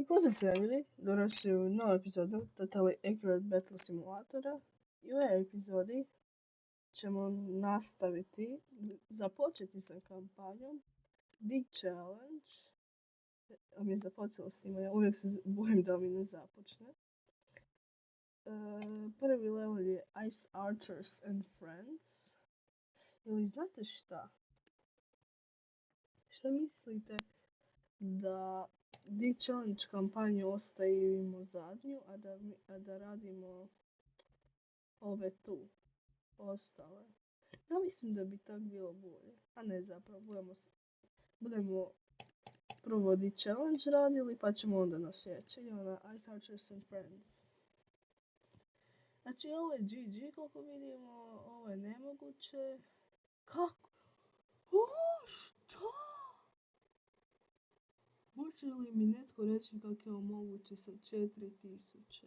Pozdrav se ljudi, došli u novu epizodu Totally Accurate Battle Simulatora. I u ovoj epizodi ćemo započeti sa kampanjom The Challenge. Mi je započelo snimanje, uvijek se bojim da mi ne započne. Prvi level je Ice Archers and Friends. Ili znate šta? Šta mislite da The Challenge kampanju ostavimo zadnju, a da radimo ove tu, ostale? Ja mislim da bi tak bilo bolje. A ne, zapravo, budemo prvo The Challenge radili, pa ćemo onda na sljedeće. Idemo na Ice Archers and Friends. Znači, ovo je GG, koliko vidimo, ovo je nemoguće. Kako? Što? Može li mi netko reći kako je ovo moguće sa 4000?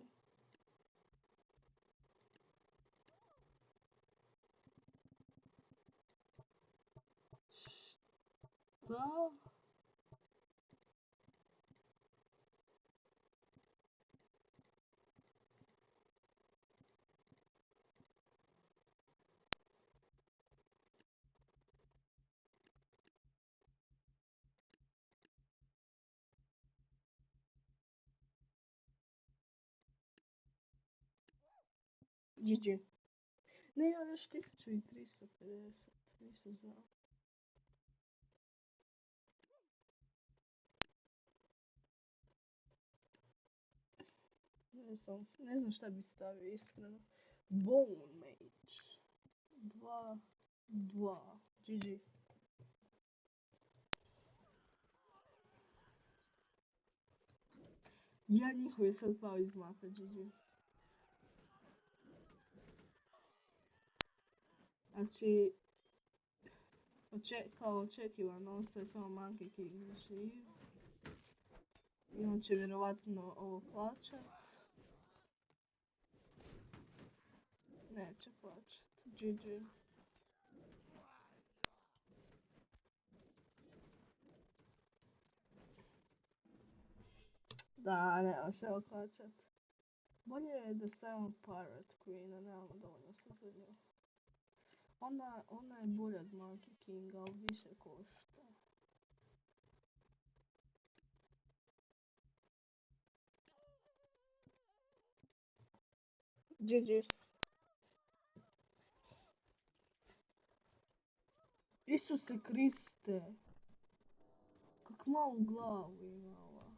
Šta? GG. Ne, ja još 1350. Nisam znao. Ne znam šta bi stavio iskreno. Bone Mage. 2. GG. Ja njihov je sad pao iz mape. GG. Znači, kao očekivano, ostaje samo Monkey King živ. I on će vjerovatno ovo plaćat. Neće plaćat. GG. Da, nema se ovo plaćat. Bolje je da stavimo Pirate Queen, a nemamo dovoljno sad za nju. Ona je bolja od Monkey Kinga, ali više košta. GG. Isuse Kriste. Kak malu glavu ima ova.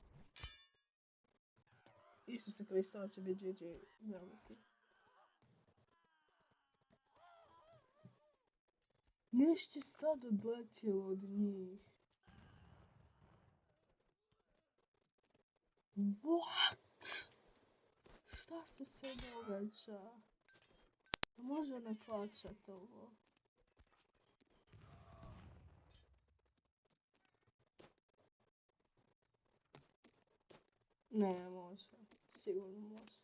Isuse Kriste, ovo će biti GG veliki. Nešto je sad odletjelo od njih. What? Šta se sve događa? Može ne plaćat ovo. Ne, može. Sigurno može.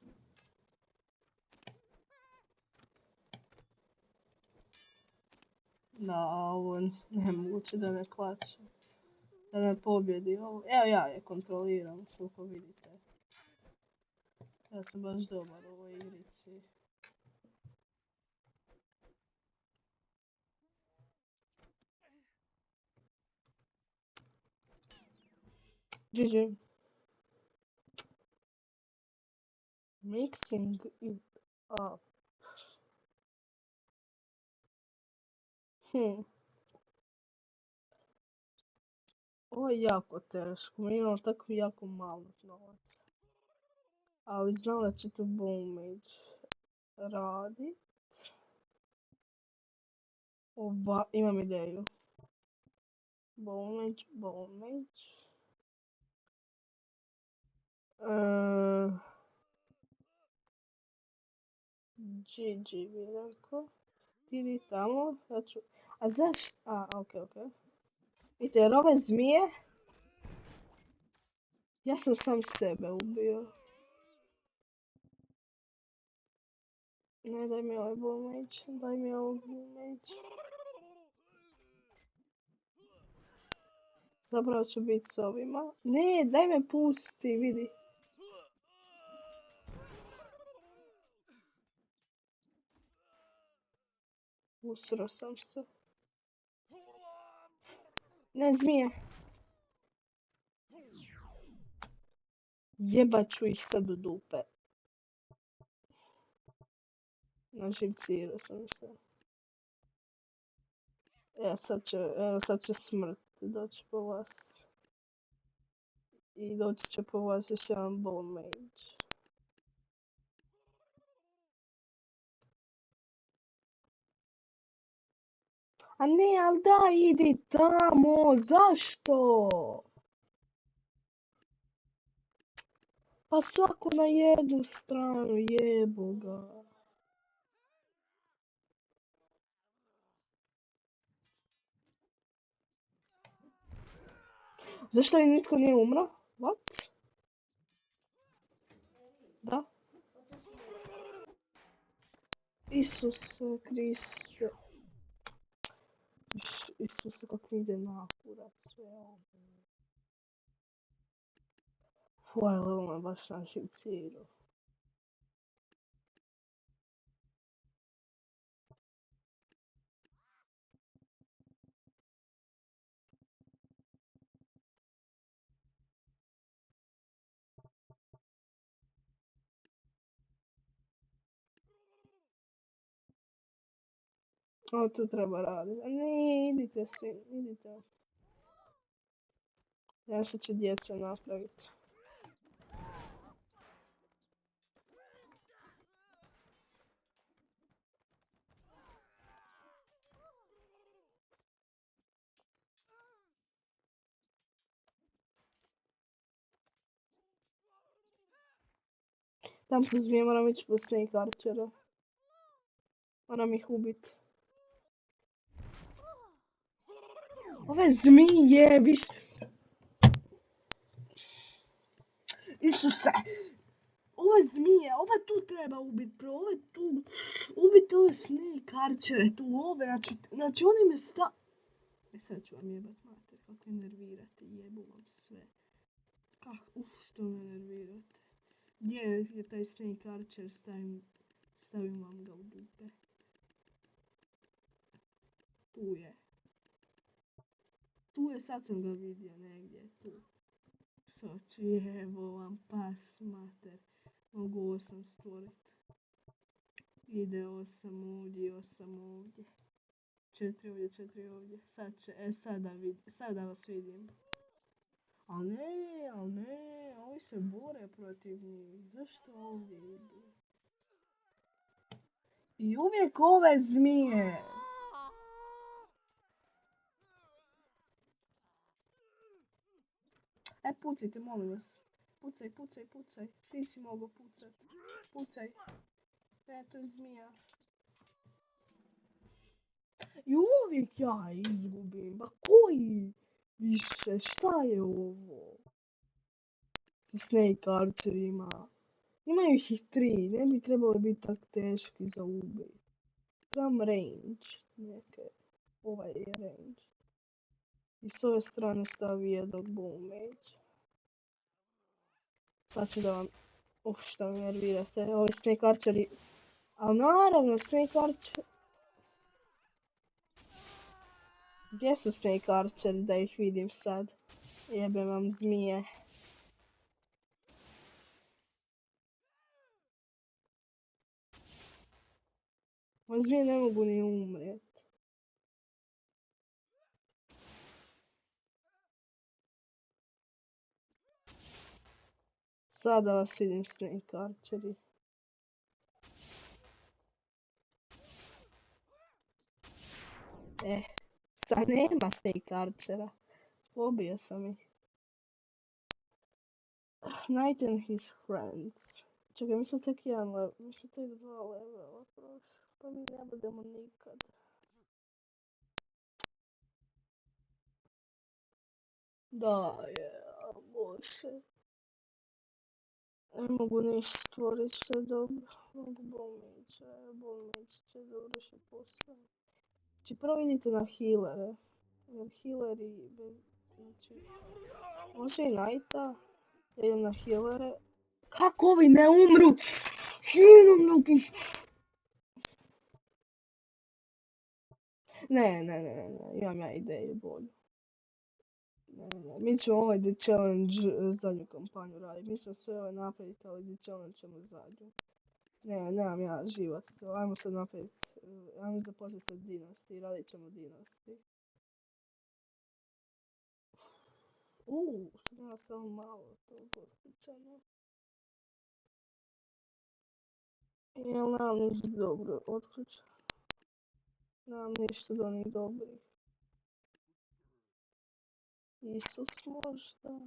Da, ovo nemoguće da ne klače. Da ne pobjedi ovo. Evo ja je kontroliram, koliko vidite. Ja sam baš dobar u ovoj igrici. GG. Mixing it up. Ovo je jako teško, mi imamo tako jako malo novaca. Ali znam da će to Bone Mage radit. Imam ideju. Bone Mage. GG bi rekao. Ti idi tamo, ja ću... A zašto? Okej. Vidite, jer ove zmije... Ja sam sam sebe ubio. Ne, daj mi ovaj Bone Mage, daj mi ovaj Bone Mage. Zapravo ću biti s ovima. Ne, daj me pusti, vidi. Usro sam se. Ne, zmije. Jebat ću ih sad u dupe. Naživcirao sam se. Evo sad će smrt doći po vas. I doći će po vas još jedan Bone Mage. A ne, ali da, idi tamo, zašto? Pa svako na jednu stranu, jebo ga. Zašto li nitko nije umro? What? Da? Isuse Kriste. Isuse, kako mi ide nakurat sve ovo. Ovaj level me baš našivcirao. Ovo tu treba raditi. A ne, idite svi, idite. Nešto će djeca napraviti. Tam su zmije, moram ići po Snake Archera. Moram ih ubiti. Ove zmije, viš... Isuse! Ove zmije, ove tu treba ubiti, bro, ove tu... Ubiti ove Snake Archere, tu ove, znači oni me sta... Sad ću vam jebat mater, kako me nervirate, jebu vam sve. Što me nervirate. Gdje je taj Snake Archer, stavim vam ga u dupe. Tu je. Tu je, sad sam ga vidio negdje, tu. Sad ću jebo vam pas mater. Mogu 8 stvorit. Ide 8 ovdje, 8 ovdje. 4 ovdje, 4 ovdje. Sad će, sad da vas vidim. Al ne, ovi se bore protiv njih. Zašto ovdje idu? I uvijek ove zmije. Pucajte, molim vas. Pucaj. Ti si mogao pucat. Pucaj. Ne, to je zmija. I uvijek ja izgubim. Ba koji? Više, šta je ovo? Sa Snake Archerima. Imaju ih 3, ne bi trebali biti tak teški za ubij. Trebam range. Neke. Ovaj je range. I s ove strane stavi jednog Bone Mage. Sad ću da vam... šta mi nervirate. Ovi Snake Archeri... Ali naravno, Snake Archer... Gdje su Snake Archeri da ih vidim sad? Jebem vam zmije. Ove zmije ne mogu ni umrijet. Sada vas vidim Snake Archeri. Sad nema Snake Archera. Pobio sam ih. Knight and his friends. Čekaj, mi smo tek 1 level, mi smo tek 2 levela prošli. Pa mi ne budemo nikad. Da je, bože. Ne mogu ništa stvorit što je dobro. Mogu Bone Mage će dovršiti posao. Znači prvo idite na healere. Jer healeri bez... Znači, može i Knighta ili na healere. Kako ovi ne umru? Mnogi. Ne, imam ja ideju bolju. Ne, mi ćemo ovaj The Challenge zadnju kampanju raditi. Mi ćemo sve ove napraviti, ali The Challenge ćemo zadnju. Ne, nemam ja živac. Ajmo sad napraviti, ajmo započeti sa Dynasty, radit ćemo Dynasty. Sad nema samo malo tog otključeno. Jel nemam ništa dobro otključeno? Nemam ništa do onih dobrih. Isus možda?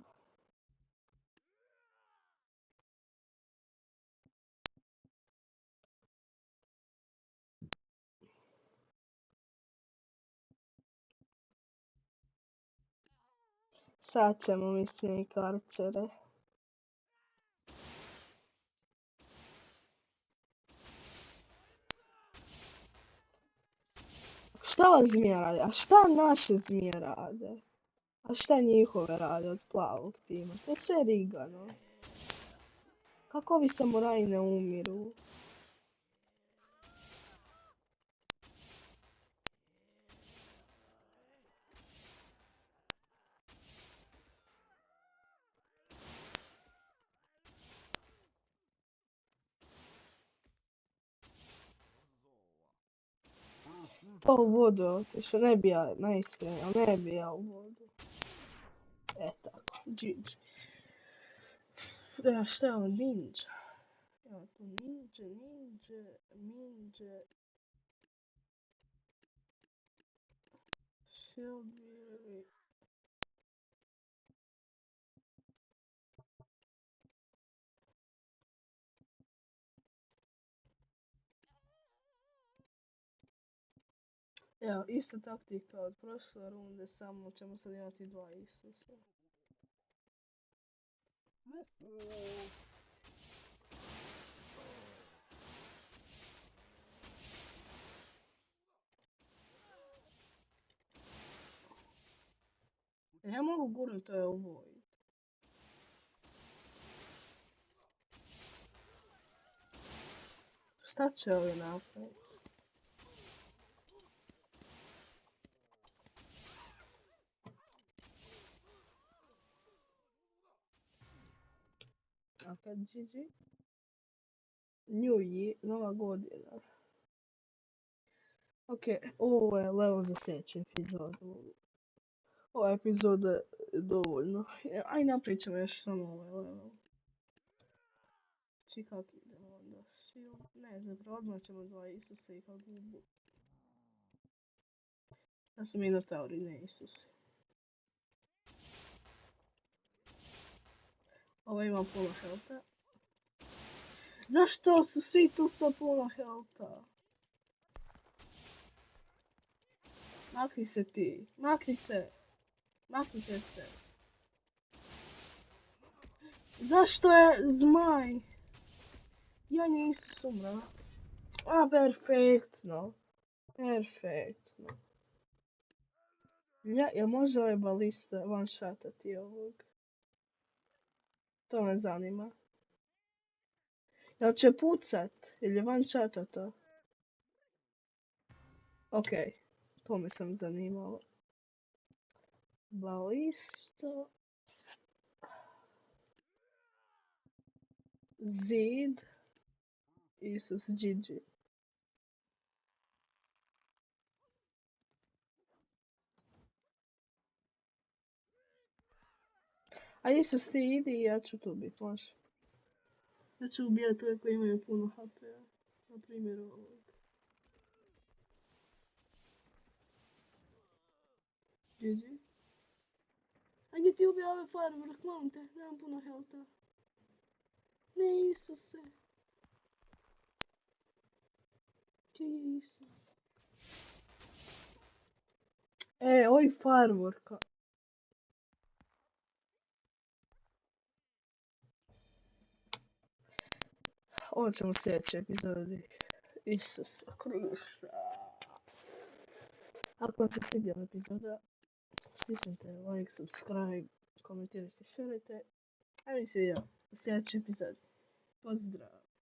Sad ćemo mislim i karčere. Šta vas zmija radi? A šta naše zmije rade? A šta njihove rade od plavog tima? To je sve rigano. Kako ovi samuraji ne umiru? To u vodu je otišao, ne bi ja najiskrenije, ali ne bi ja u vodu. Tako, GG. Šta je ovo ninja? Evo tu ninja. Shieldbearer. Evo, ista taktika od prošle runde, samo ćemo sad imati dva Isusa. Ja mogu gurnut to je ovoj. Šta će ovi napraviti? A kad GG? New Year, nova godina. Ok, ovo je level za sljedeću epizodu. Ova epizoda je dovoljno. Aj napravit ćemo još samo ovaj level. Či kak idemo onda? Ne, zapravo odmah ćemo dva Isusa i kak gubu. Ja sam Minotauri, ne Isusi. Ovo ima puno healtha. Zašto su svi tu sa puno healtha? Makni se ti, makni se. Maknite se. Zašto je zmaj? Ja Isus umra. A, perfektno. Perfektno. Jel može ovaj balista one-shotati ovog? To me zanima. Jel će pucat? Ili je one-shotato? Okej. To me sam zanimalo. Balista. Zid. Isus, GG. A Isus ti idi i ja ću tu bit, može. Ja ću ubijati ove koji imaju puno HP-a. Na primjer ovog. GG. Ajde ti ubij ove firework, molim te, nemam puno healtha. Ne, Isuse. Gdje je Isus? Oj fireworka. Ovo ćemo u sljedećoj epizodi. Isuse Krista. Ako vam se svidjela epizoda, stisnite like, subscribe, komentirajte, šerajte. A mi se vidimo u sljedećoj epizodi. Pozdrav!